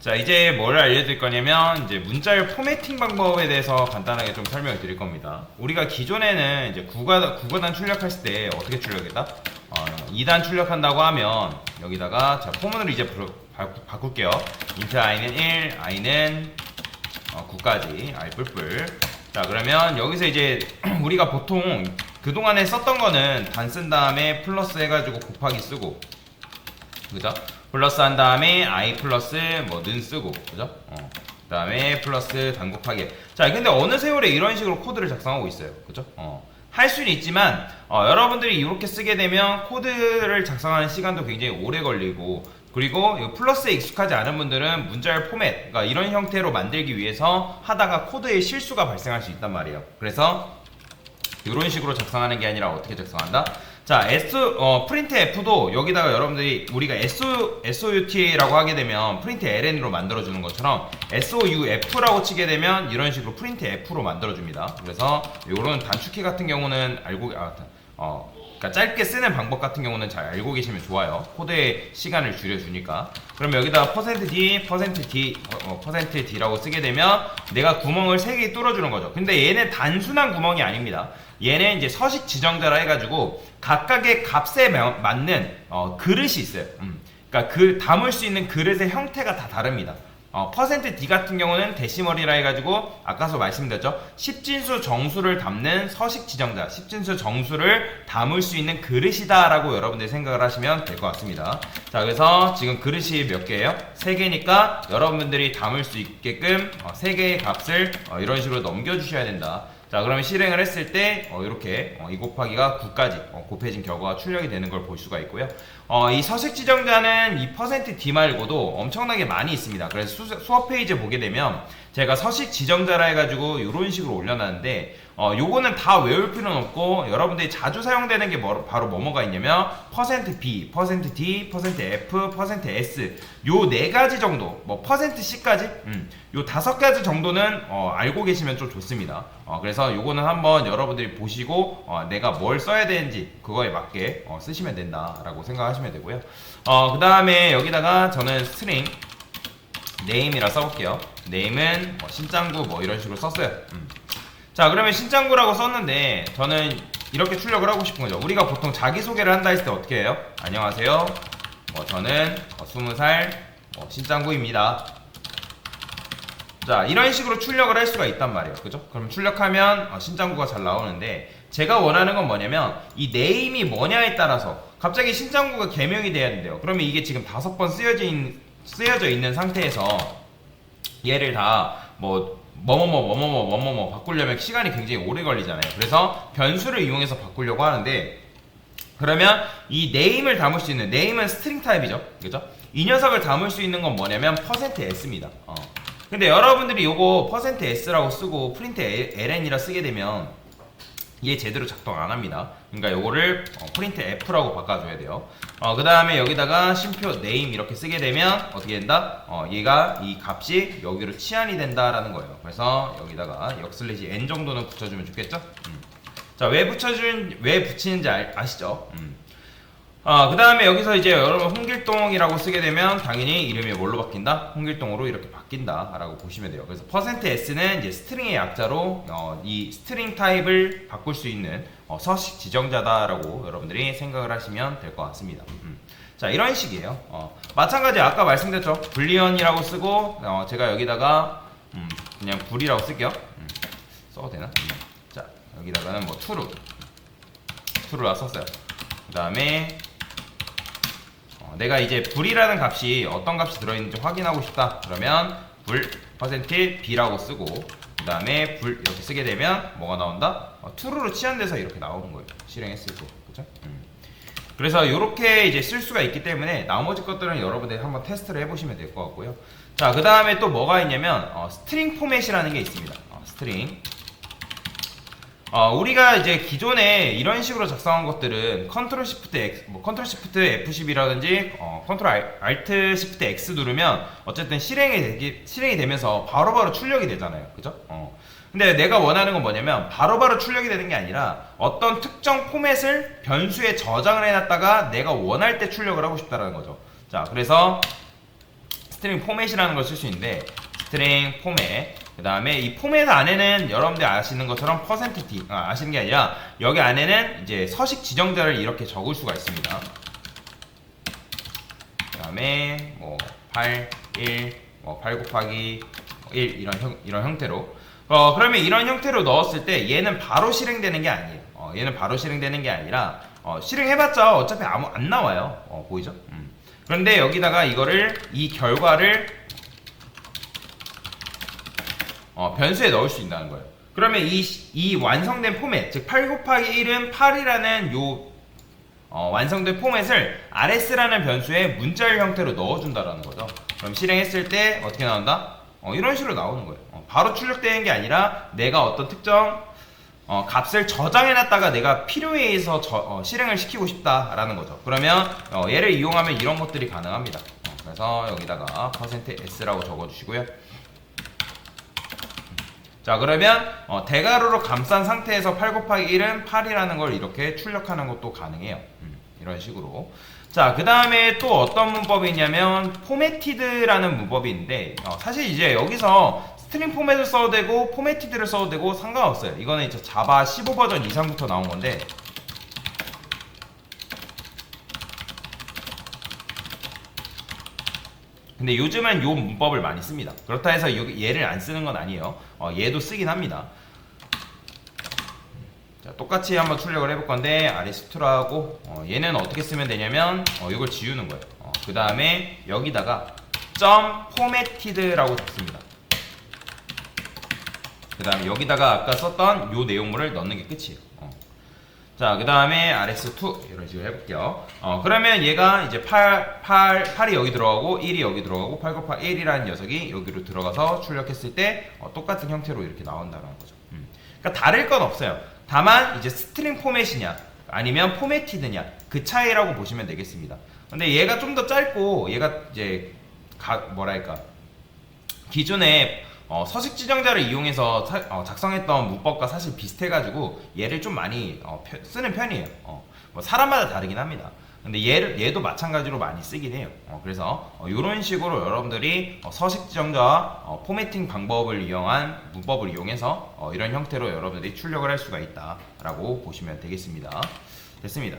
자, 이제 뭘 알려드릴 거냐면 이제 문자열 포매팅 방법에 대해서 간단하게 좀 설명을 드릴 겁니다. 우리가 기존에는 이제 국어단 출력했을 때 어떻게 출력했다? 2단 출력한다고 하면 여기다가 자, 포문을 이제 바꿀게요. int i는 1, i는 9까지 i 뿔뿔. 자, 그러면 여기서 이제 우리가 보통 그동안에 썼던 거는 단 쓴 다음에 플러스 해가지고 곱하기 쓰고, 그죠? 플러스 한 다음에 i 플러스 는 쓰고, 그죠? 그 다음에 플러스 단 곱하기. 자, 근데 어느 세월에 이런 식으로 코드를 작성하고 있어요, 그죠? 할 수는 있지만 여러분들이 이렇게 쓰게 되면 코드를 작성하는 시간도 굉장히 오래 걸리고, 그리고 이 플러스에 익숙하지 않은 분들은 문자열 포맷, 그러니까 이런 형태로 만들기 위해서 하다가 코드에 실수가 발생할 수 있단 말이에요. 그래서 이런 식으로 작성하는 게 아니라 어떻게 작성한다? 자, 프린트 F도 여기다가 여러분들이 우리가 SOUT라고 하게 되면 프린트 LN으로 만들어주는 것처럼 SOUF라고 치게 되면 이런 식으로 프린트 F로 만들어줍니다. 그래서 이런 단축키 같은 경우는 그러니까 짧게 쓰는 방법 같은 경우는 잘 알고 계시면 좋아요. 코드의 시간을 줄여주니까. 그럼 여기다가 %d, %d라고 쓰게 되면 내가 구멍을 3개 뚫어주는 거죠. 근데 얘는 단순한 구멍이 아닙니다. 얘는 이제 서식 지정자라 해가지고 각각의 값에 맞는 그릇이 있어요. 그러니까 담을 수 있는 그릇의 형태가 다 다릅니다. %d 같은 경우는 데시멀이라 해가지고 아까서 말씀드렸죠. 10진수 정수를 담는 서식 지정자, 10진수 정수를 담을 수 있는 그릇이다 라고 여러분들이 생각을 하시면 될 것 같습니다. 자, 그래서 지금 그릇이 몇 개예요? 3개니까 여러분들이 담을 수 있게끔 3개의 값을 이런 식으로 넘겨주셔야 된다. 자, 그러면 실행을 했을 때 이렇게 2 곱하기가 9까지 곱해진 결과가 출력이 되는 걸 볼 수가 있고요. 이 서식 지정자는 이 %d 말고도 엄청나게 많이 있습니다. 그래서 수업 페이지 보게 되면 제가 서식 지정자라 해가지고 이런 식으로 올려놨는데 요거는 다 외울 필요는 없고 여러분들이 자주 사용되는 게 바로 뭐가 있냐면 %b, %d, %f, %s 요 4가지 정도, %c까지 요 5가지 정도는 알고 계시면 좀 좋습니다. 그래서 요거는 한번 여러분들이 보시고 내가 뭘 써야 되는지 그거에 맞게 쓰시면 된다라고 생각하시면 되고요. 그 다음에 여기다가 저는 스트링 name이라 써볼게요. name은 신짱구 이런 식으로 썼어요. 자, 그러면 신짱구라고 썼는데 저는 이렇게 출력을 하고 싶은 거죠. 우리가 보통 자기소개를 한다 했을 때 어떻게 해요? 안녕하세요. 저는 20살 신짱구입니다. 자, 이런 식으로 출력을 할 수가 있단 말이에요. 그죠? 그럼 출력하면 신짱구가 잘 나오는데 제가 원하는 건 뭐냐면 이 name이 뭐냐에 따라서 갑자기 신짱구가 개명이 돼야 된대요. 그러면 이게 지금 5번 쓰여져 있는 상태에서 얘를 다 뭐뭐뭐 바꾸려면 시간이 굉장히 오래 걸리잖아요. 그래서 변수를 이용해서 바꾸려고 하는데, 그러면 이 name을 담을 수 있는, name은 스트링 타입이죠, 그죠? 이 녀석을 담을 수 있는 건 뭐냐면 %s입니다. 근데 여러분들이 요거 %s라고 쓰고 프린트 ln이라 쓰게 되면 얘 제대로 작동 안 합니다. 그러니까 요거를 프린트 f라고 바꿔줘야 돼요. 그 다음에 여기다가 쉼표 name 이렇게 쓰게 되면 어떻게 된다? 얘가 이 값이 여기로 치환이 된다라는 거예요. 그래서 여기다가 n 정도는 붙여주면 좋겠죠? 자, 왜 붙이는지 아시죠? 그 다음에 여기서 이제 여러분 홍길동이라고 쓰게 되면 당연히 이름이 뭘로 바뀐다? 홍길동으로 이렇게 바뀐다 라고 보시면 돼요. 그래서 %s는 이제 스트링의 약자로 이 스트링 타입을 바꿀 수 있는 서식 지정자다 라고 여러분들이 생각을 하시면 될 것 같습니다. 자, 이런 식이에요. 마찬가지 아까 말씀드렸죠. 불리언이라고 쓰고 제가 여기다가 그냥 불이라고 쓸게요. 써도 되나? 자, 여기다가는 true라 썼어요. 그 다음에 내가 이제 불이라는 값이 어떤 값이 들어있는지 확인하고 싶다. 그러면 불 %b라고 쓰고 그 다음에 불 이렇게 쓰게 되면 뭐가 나온다? true로 치환돼서 이렇게 나오는 거예요. 실행했을 때. 그죠? 그래서 이렇게 이제 쓸 수가 있기 때문에 나머지 것들은 여러분들이 한번 테스트를 해보시면 될 것 같고요. 자, 그 다음에 또 뭐가 있냐면 스트링 포맷이라는 게 있습니다. 스트링. 우리가 이제 기존에 이런 식으로 작성한 것들은 컨트롤 시프트 F10이라든지 컨트롤 알트 시프트 X 누르면 어쨌든 실행이 되면서 바로바로 출력이 되잖아요. 그죠? 근데 내가 원하는 건 뭐냐면 바로바로 출력이 되는 게 아니라 어떤 특정 포맷을 변수에 저장을 해놨다가 내가 원할 때 출력을 하고 싶다라는 거죠. 자, 그래서 스트링 포맷이라는 걸 쓸 수 있는데 스트링 포맷 그 다음에 이 포맷 안에는 여러분들 아시는 것처럼 %t 아시는 게 아니라 여기 안에는 이제 서식 지정자를 이렇게 적을 수가 있습니다. 그 다음에 뭐 8, 1, 뭐 8 곱하기 1 이런 형태로 그러면 이런 형태로 넣었을 때 얘는 바로 실행되는 게 아니에요. 얘는 바로 실행되는 게 아니라 실행해봤자 어차피 안 나와요. 보이죠? 그런데 여기다가 이 결과를 변수에 넣을 수 있다는 거예요. 그러면 이 완성된 포맷, 즉 8 곱하기 1은 8이라는 완성된 포맷을 rs라는 변수에 문자열 형태로 넣어준다라는 거죠. 그럼 실행했을 때 어떻게 나온다? 이런 식으로 나오는 거예요. 바로 출력되는 게 아니라 내가 어떤 특정 값을 저장해놨다가 내가 필요에 의해서 실행을 시키고 싶다라는 거죠. 그러면 얘를 이용하면 이런 것들이 가능합니다. 그래서 여기다가 %s라고 적어주시고요. 자, 그러면 대괄호로 감싼 상태에서 8 곱하기 1은 8이라는 걸 이렇게 출력하는 것도 가능해요. 이런 식으로. 자, 그 다음에 또 어떤 문법이 있냐면 포매티드라는 문법이 있는데 사실 이제 여기서 스트링 포맷을 써도 되고 포매티드를 써도 되고 상관없어요. 이거는 이제 자바 15 버전 이상부터 나온 건데 근데 요즘은 요 문법을 많이 씁니다. 그렇다 해서 얘를 안 쓰는 건 아니에요. 얘도 쓰긴 합니다. 자, 똑같이 한번 출력을 해볼 건데 rs2라고 얘는 어떻게 쓰면 되냐면 이걸 지우는 거예요. 그 다음에 여기다가 .formatted라고 적습니다. 그 다음에 여기다가 아까 썼던 요 내용물을 넣는 게 끝이에요. 자, 그 다음에 rs2 이런 식으로 해볼게요. 그러면 얘가 이제 8이 여기 들어가고 1이 여기 들어가고 8 곱하기 1이라는 녀석이 여기로 들어가서 출력했을 때 똑같은 형태로 이렇게 나온다는 거죠. 그러니까 다를 건 없어요. 다만 이제 스트링 포맷이냐 아니면 포매티드냐 그 차이라고 보시면 되겠습니다. 근데 얘가 좀 더 짧고 얘가 이제 뭐랄까 기존에 서식 지정자를 이용해서 작성했던 문법과 사실 비슷해가지고 얘를 좀 많이 쓰는 편이에요. 뭐 사람마다 다르긴 합니다. 근데 얘도 마찬가지로 많이 쓰긴 해요. 그래서 이런 식으로 여러분들이 서식 지정자와 포매팅 방법을 이용한 문법을 이용해서 이런 형태로 여러분들이 출력을 할 수가 있다라고 보시면 되겠습니다. 됐습니다.